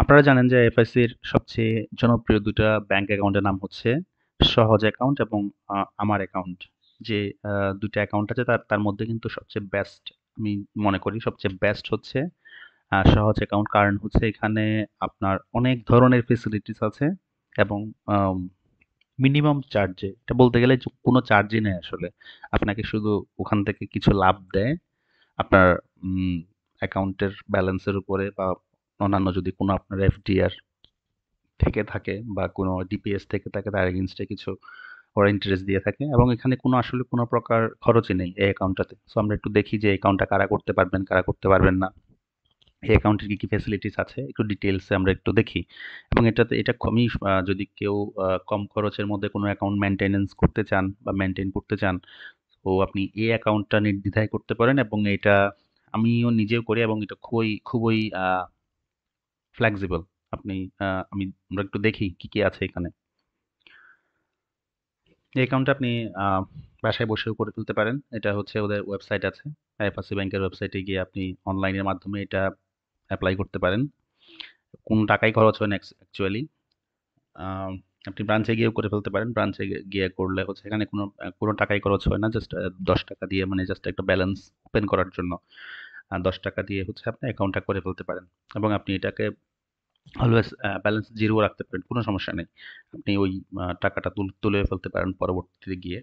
আপনারা জানেন যে এফআইসির সবচেয়ে জনপ্রিয় ২ টা ব্যাংক অ্যাকাউন্টের নাম হচ্ছে সহজ অ্যাকাউন্ট এবং আমার অ্যাকাউন্ট। যে ২ টা অ্যাকাউন্ট আছে তার মধ্যে কিন্তু সবচেয়ে বেস্ট আমি মনে করি সবচেয়ে বেস্ট হচ্ছে সহজ অ্যাকাউন্ট। কারণ হচ্ছে এখানে আপনার অনেক ধরনের ফেসিলিটিস আছে এবং আম মিনিমাম চার্জে এটা বলতে গেলে কোনো চার্জই নেই আসলে। আপনাকে শুধু ওখান থেকে কিছু লাভ দেয় আপনার অ্যাকাউন্টের ব্যালেন্সের উপরে বা অন্যান্য যদি কোনো আপনার এফডিআর থেকে থাকে বা কোনো ডিপিএস থেকে থাকে তার এগেইনস্টে কিছু ওরা ইন্টারেস্ট দিয়ে থাকে এবং এখানে কোনো আসলে কোনো প্রকার খরচই নেই এই অ্যাকাউন্টটাতে। সো আমরা একটু দেখি যে অ্যাকাউন্টটা কারা করতে পারবেন, কারা করতে পারবেন না। এই অ্যাকাউন্টের কি, কি ফ্যাসিলিটিস আছে একটু ডিটেইলসে আমরা একটু দেখি। এবং এটা আমি যদি কেউ কম খরচের মধ্যে কোনো অ্যাকাউন্ট মেইনটেন্যান্স করতে চান বা মেইনটেইন করতে চান, তো আপনি এই অ্যাকাউন্টটা নির্দ্বিধায় করতে পারেন এবং এটা আমিও নিজেও করি এবং এটা খুবই ফ্লেক্সিবল। আপনি আমরা একটু দেখি কি, কি আছে এখানে। এই অ্যাকাউন্টটা আপনি আ বাসায় বসেও করে তুলতে পারেন। এটা হচ্ছে ওদের ওয়েবসাইট আছে। আইএফআরসি ব্যাংকের ওয়েবসাইটে গিয়ে আপনি অনলাইনের মাধ্যমে এটা এপ্লাই করতে পারেন। কোনো টাকাই খরচ হয় না অ্যাকচুয়ালি। আম আপনি ব্রাঞ্চে গিয়েও করে ফেলতে পারেন। ব্রাঞ্চে গিয়ে করলে হচ্ছে এখানে কোনো টাকাই খরচ হয় না। জাস্ট ৳১০ দিয়ে মানে জাস্ট একটা ব্যালেন্স ওপেন করার জন্য ৳১০ দিয়ে হচ্ছে আপনি অ্যাকাউন্টটা করে ফেলতে পারেন। এবং আপনি এটাকে অলওয়েজ ব্যালেন্স 0 রাখতে পারেন। কোনো সমস্যা নেই। আপনি ওই টাকাটা তুলে ফেলতে পারেন পরবর্তীতে গিয়ে।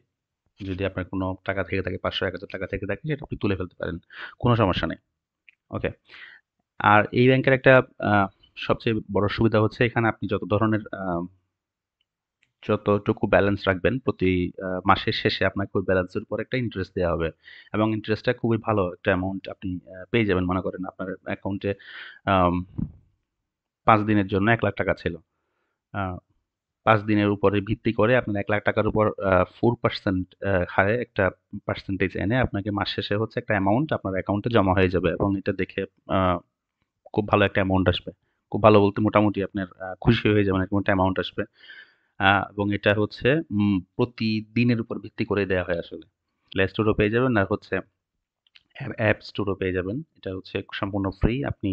যদি আপনার কোনো টাকা থেকে থাকে ৳৫০০, ৳১,০০০ থেকে থাকে সেটা আপনি তুলে ফেলতে পারেন। কোনো সমস্যা নেই। ওকে। আর এই ব্যাংকের একটা আ সবচেয়ে বড় সুবিধা হচ্ছে এখানে আপনি যতটুকু ব্যালেন্স রাখবেন প্রতি মাসের শেষে আপনাকে ওই ব্যালেন্সের উপর একটা ইন্টারেস্ট দেয়া হবে। এবং ইন্টারেস্টটা খুবই ভালো একটা অ্যামাউন্ট আপনি পেয়ে যাবেন। মনে করেন আপনার অ্যাকাউন্টে আম ৫ দিনের জন্য ৳১,০০,০০০ ছিল। আ ৫ দিনের উপরে ভিত্তি করে আপনার ৳১,০০,০০০ উপর 4% হারে একটা পার্সেন্টেজ এনে আপনাকে মাস শেষে হচ্ছে একটা অ্যামাউন্ট আপনার অ্যাকাউন্টে জমা হয়ে যাবে এবং এটা দেখে আ খুব ভালো একটা অ্যামাউন্ট আসবে। খুব ভালো বলতে মোটামুটি আপনার খুশি হয়ে যাবেন এরকম একটা অ্যামাউন্ট আসবে। এবং এটা হচ্ছে প্রতিদিনের উপর ভিত্তি করে দেয়া হয় আসলে। প্লে স্টোরেও পেয়ে যাবেন আর হচ্ছে অ্যাপ স্টোরেও পেয়ে যাবেন। এটা হচ্ছে সম্পূর্ণ ফ্রি। আপনি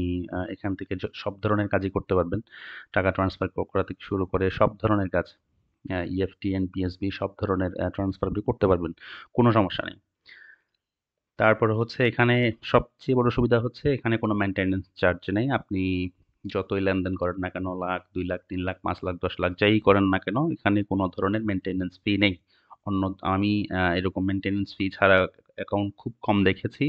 এখান থেকে সব ধরনের কাজই করতে পারবেন। টাকা ট্রান্সফার করা থেকে শুরু করে সব ধরনের কাজ। ইএফটি, এনপিএসবি সব ধরনের ট্রান্সফার আপনি করতে পারবেন। কোনো সমস্যা নেই। তারপরে হচ্ছে এখানে সবচেয়ে বড় সুবিধা হচ্ছে এখানে কোনো মেইনটেন্যান্স চার্জ নেই। আপনি যতই লেনদেন করেন না কেন, লাখ, ২ লাখ, ৩ লাখ, ৫ লাখ, ১০ লাখ যাই করেন না কেন, এখানে কোনো ধরনের মেইনটেন্যান্স ফি নেই। আমি এরকম মেইনটেন্যান্স ফি ছাড়া অ্যাকাউন্ট খুব কম দেখেছি।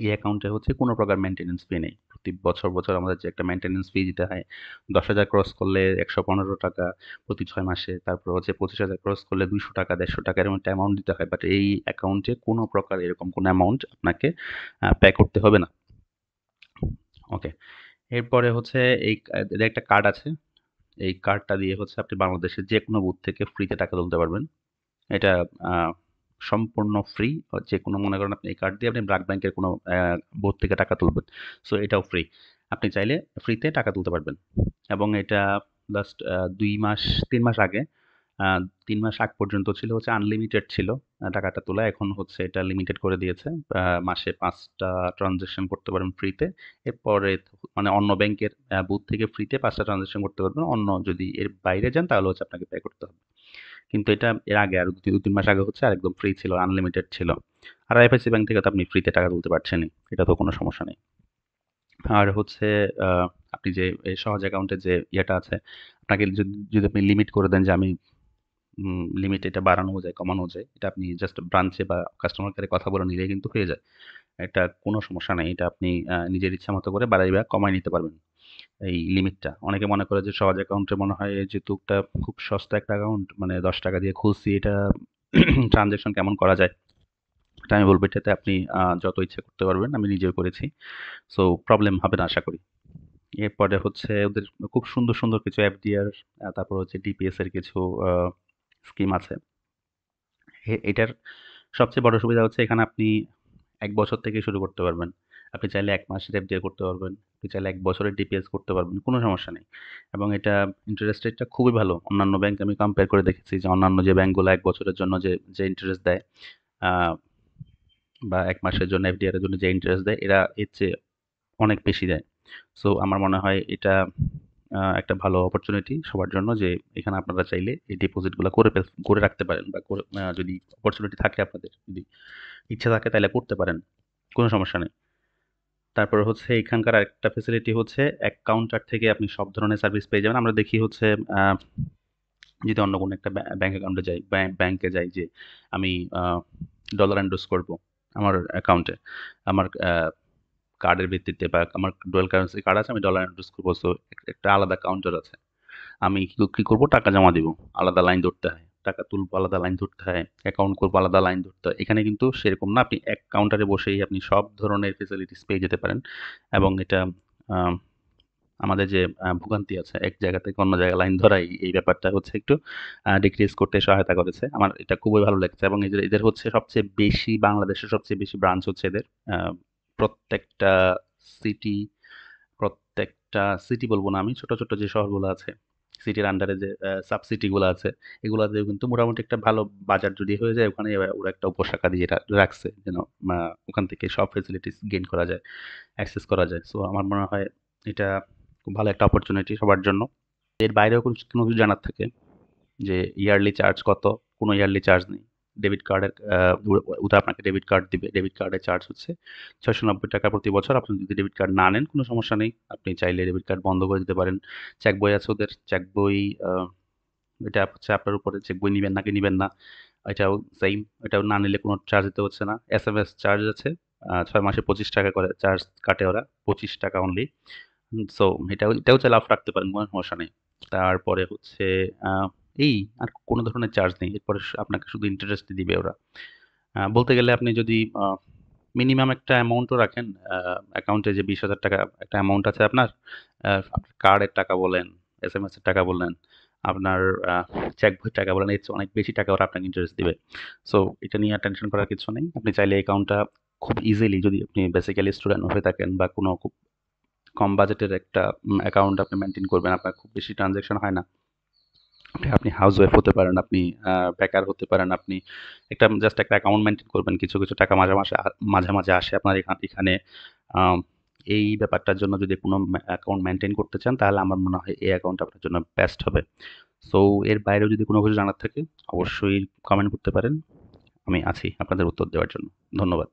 এই অ্যাকাউন্টে হচ্ছে কোনো প্রকার মেইনটেন্যান্স ফি নেই। প্রতি বছর আমাদের যে একটা মেইনটেন্যান্স ফি দিতে হয়, ১০,০০০ ক্রস করলে ৳১১৫ প্রতি ৬ মাসে। তারপর হচ্ছে ২৫,০০০ ক্রস করলে ৳২০০, ৳১৫০ এরকম একটা অ্যামাউন্ট দিতে হয়। বাট এই অ্যাকাউন্টে কোনো প্রকার এরকম কোনো অ্যামাউন্ট আপনাকে পে করতে হবে না। ওকে। এরপরে হচ্ছে এদের একটা কার্ড আছে। এই কার্ডটা দিয়ে হচ্ছে আপনি বাংলাদেশের যেকোনো বুথ থেকে ফ্রিতে টাকা তুলতে পারবেন। এটা আ সম্পূর্ণ ফ্রি। যেকোনো মনে করেন আপনি এই কার্ড দিয়ে আপনি ব্র্যাক ব্যাংকের কোনো বুথ থেকে টাকা তুলবেন। সো এটাও ফ্রি। আপনি চাইলে ফ্রিতে টাকা তুলতে পারবেন। এবং এটা লাস্ট ২ মাস ৩ মাস আগে ৩ মাস আগ পর্যন্ত ছিল হচ্ছে আনলিমিটেড ছিল টাকাটা তোলা। এখন হচ্ছে এটা লিমিটেড করে দিয়েছে। মাসে ৫ টা ট্রান্সেকশন করতে পারবেন ফ্রিতে। এরপরে মানে অন্য ব্যাংকের বুথ থেকে ফ্রিতে ৫ টা ট্রান্সেকশন করতে পারবেন। অন্য যদি এর বাইরে যান তাহলে হচ্ছে আপনাকে পে করতে হবে। কিন্তু এটা এর আগে আরো ২-৩ মাস আগে হচ্ছে আরেকদম ফ্রি ছিল, আনলিমিটেড ছিল। আর আইএফআইসি ব্যাংক থেকে তো আপনি ফ্রিতে টাকা তুলতে পারছেনই। এটা তো কোনো সমস্যা নেই। আর হচ্ছে আ আপনি যে এই সহজ অ্যাকাউন্টের যে ইয়েটা আছে, আপনাকে যদি আপনি লিমিট করে দেন যে আমি লিমিট এটা বাড়ানোও যায়, কমানোও যায়। এটা আপনি জাস্ট ব্রাঞ্চে বা কাস্টমার কেয়ারে কথা বলে নিলেই কিন্তু হয়ে যায়। এটা কোনো সমস্যা নাই। এটা আপনি নিজের ইচ্ছামত করে বাড়াই বা কমায় নিতে পারবেন। এই লিমিটটা। অনেকে মনে করে যে সহজ অ্যাকাউন্টে মনে হয় যেহেতু একটা খুব সস্তা একটা অ্যাকাউন্ট মানে ৳১০ দিয়ে খুলছি এটা ট্রান্সেকশন কেমন করা যায়? এটা আমি বলব এটাতে আপনি যত ইচ্ছা করতে পারবেন। আমি নিজেও করেছি। সো প্রবলেম হবে না আশা করি। এরপরে হচ্ছে ওদের খুব সুন্দর কিছু এফডিআর তারপর হচ্ছে ডিপিএস এর কিছু আ স্কিম আছে। এটার সবচেয়ে বড় সুবিধা হচ্ছে এখানে আপনি ১ বছর থেকে শুরু করতে পারবেন। আপনি চাইলে ১ মাসের এফডিআর করতে পারবেন। আপনি চাইলে ১ বছরের ডিপিএস করতে পারবেন। কোনো সমস্যা নেই। এবং এটা ইন্টারেস্ট রেটটা খুবই ভালো। অন্যান্য ব্যাংক আমি কম্পেয়ার করে দেখেছি যে অন্যান্য যে ব্যাংকগুলো ১ বছরের জন্য যে ইন্টারেস্ট দেয় আ বা ১ মাসের জন্য এফডিআর এর জন্য যে ইন্টারেস্ট দেয় এরা এর চেয়ে অনেক বেশি দেয়। সো আমার মনে হয় এটা একটা ভালো অপরচুনিটি সবার জন্য যে এখানে আপনারা চাইলে এই ডিপোজিটগুলো করে রাখতে পারেন বা যদি অপরচুনিটি থাকে আপনাদের, যদি ইচ্ছা থাকে তাহলে করতে পারেন। কোনো সমস্যা নেই। তারপরে হচ্ছে এখানকার আরেকটা ফেসিলিটি হচ্ছে এক কাউন্টার থেকে আপনি সব ধরনের সার্ভিস পেয়ে যাবেন। আমরা দেখি হচ্ছে আ যদি অন্য কোনো একটা ব্যাংক অ্যাকাউন্টে যাই, ব্যাংকে যাই যে আমি আ ডলার এন্ডোর্স করব আমার অ্যাকাউন্টে। আমার কার্ডের ভিত্তিতে বা আমার ডুয়াল কারেন্সি কার্ড আছে, আমি ডলার এন্ডোর্স করব। সো একটা আলাদা কাউন্টার আছে। আমি কি করব? টাকা জমা দিব। আলাদা লাইন ধরতে হয়। টাকা তুলবো, আলাদা লাইন ধরতে হয়। অ্যাকাউন্ট করবো, আলাদা লাইন ধরতে হয়। এখানে কিন্তু সেরকম না। আপনি এক কাউন্টারে বসেই আপনি সব ধরনের ফেসিলিটিস পেয়ে যেতে পারেন। এবং এটা আ আমাদের যে ভোগান্তি আছে এক জায়গা থেকে অন্য জায়গায় লাইন ধরা, এই ব্যাপারটা হচ্ছে একটু ডিক্রিজ করতে সহায়তা করেছে। আমার এটা খুবই ভালো লেগেছে এবং এদের হচ্ছে সবচেয়ে বেশি, বাংলাদেশের সবচেয়ে বেশি ব্রাঞ্চ হচ্ছে এদের। আ প্রত্যেকটা সিটি প্রত্যেকটা সিটি বলব না আমি, ছোট, ছোট যে শহরগুলো আছে, সিটির আন্ডারে যে সাব সিটি গুলো আছে, এগুলাতেও কিন্তু মোটামুটি একটা ভালো বাজার যদি হয়ে যায়, ওখানে ওরা একটা উপশাখা দিয়ে রাখছে যেন আ ওখান থেকে সব ফেসিলিটিস গেইন করা যায়, অ্যাক্সেস করা যায়। সো আমার মনে হয় এটা খুব ভালো একটা অপরচুনিটি সবার জন্য। এর বাইরেও কোনো কিছু জানার থাকে যে ইয়ারলি চার্জ কত? কোনো ইয়ারলি চার্জ নেই। ডেবিট কার্ডের ওরা আপনাকে ডেবিট কার্ড দিবে। ডেবিট কার্ডের চার্জ হচ্ছে ৳৬৯০ প্রতি বছর। আপনি যদি ডেবিট কার্ড না নেন কোনো সমস্যা নেই। আপনি চাইলে ডেবিট কার্ড বন্ধ করে দিতে পারেন। চেক বই আছে ওদের। চেক বই আ এটা হচ্ছে আপনার উপরে, চেক বই নিবেন নাকি নিবেন না। এটাও সেইম। এটাও না নিলে কোনো চার্জ দিতে হচ্ছে না। এসএমএস চার্জ আছে। ৬ মাসে ৳২৫ করে চার্জ কাটে ওরা। ৳২৫ অনলি। সো এটাও চাইলে অফ রাখতে পারেন, কোনো সমস্যা নেই। তারপরে হচ্ছে আ এই আর কোনো ধরনের চার্জ নেই। এরপরে আপনাকে শুধু ইন্টারেস্ট দিবে ওরা। বলতে গেলে আপনি যদি মিনিমাম একটা অ্যামাউন্টও রাখেন, অ্যাকাউন্টে যে ৳২০,০০০ একটা অ্যামাউন্ট আছে আপনার, আপনার কার্ডের টাকা বলেন, এসএমএস এর টাকা বলেন, আপনার আ চেক বইয়ের টাকা বলেন, এর চেয়ে অনেক বেশি টাকা ওরা আপনাকে ইন্টারেস্ট দিবে। সো এটা নিয়ে আর টেনশন করার কিছু নেই। আপনি চাইলে এই অ্যাকাউন্টটা খুব ইজিলি, যদি আপনি বেসিক্যালি স্টুডেন্ট হয়ে থাকেন বা কোনো খুব কম বাজেটের একটা অ্যাকাউন্ট আপনি মেইনটেইন করবেন, আপনার খুব বেশি ট্রান্সেকশন হয় না। আপনি হাউসওয়াইফ হতে পারেন, আপনি বেকার হতে পারেন, আপনি জাস্ট একটা অ্যাকাউন্ট মেইনটেইন করবেন। কিছু, কিছু টাকা মাঝে, মাঝে আসে আপনার এখানে। আম এই ব্যাপারটার জন্য যদি কোনো অ্যাকাউন্ট মেইনটেইন করতে চান, তাহলে আমার মনে হয় এই অ্যাকাউন্টটা আপনার জন্য বেস্ট হবে। সো এর বাইরেও যদি কোনো কিছু জানার থাকে, অবশ্যই কমেন্ট করতে পারেন। আমি আছি আপনাদের উত্তর দেওয়ার জন্য। ধন্যবাদ।